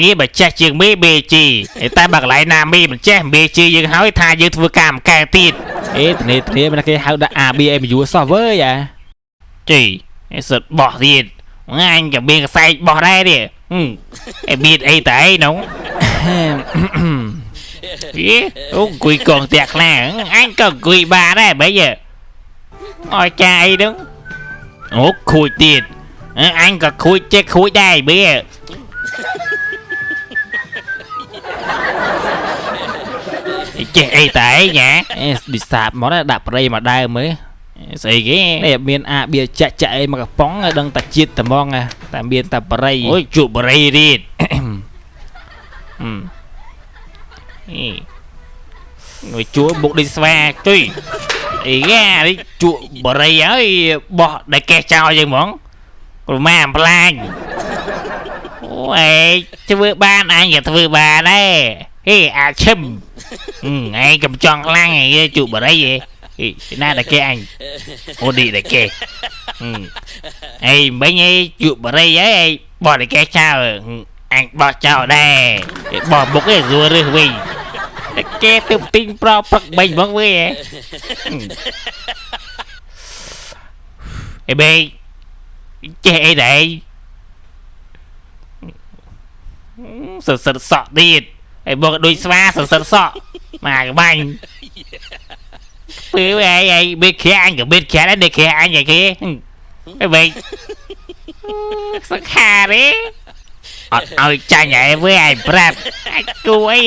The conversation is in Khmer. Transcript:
ងារបើចេះជាងមេបេជីតែបើកន្លែងណាមេមិនចេះមេជីយើងហើយថាយើងធ្វើការមកកែទៀតធានាមិនគេហៅដាក់ ABMU software យ៉ាជីសិតបោះទៀតអញក៏មានកសែងបោះដែរនេះមានអីតែអីនោះអង្គុយកងតាក់ខ្លាំងអញក៏អង្គុយបានដែរបែរអោយចាអីនោះអូខូចទៀតអញក៏ខូចចេះខូចដែរបែរចេះអីតែញ៉ាឌីសាបមកដាក់ប្រៃមកដើមមើលស្អីគេនេះមានអាបៀចាក់អីមកកំប៉ុងដឹងតែជាតិតែហ្មងតែមានតែប្រៃអូយជក់ប្រៃរៀតងួយជួបុកដូចស្វាជួយអីគេនេះជក់បរិយហើយបោះដែលកេះចោលយើងហ្មងប្រមាអំផ្លាញអូយធ្វើបានអញក៏ធ្វើបានដែរហេអាឈឹមឯងកំចង់ខ្លាំងឯងជក់បរិយណាដែលគេអញអូឌីដែលគេអីមិញឯងជក់បរិយឯងបោះដែលកេះចោលអញបោះចោលដែរបោះមុខឯងរួរើសវិញគេទៅទិញប្រព្រឹកបាញ់ហ្មងវិញអេបេចេះអីដែរសឹកសក់ទៀតអីបងដូចស្វាសឹកសក់មកក្បាញ់ពេលអីបេខែអញក៏បេខែដែរនេះខែអញឯគេអេបេសឹកខាទេអត់ឲ្យចាញ់ឯវិញឯងប្រាប់អាចគូអី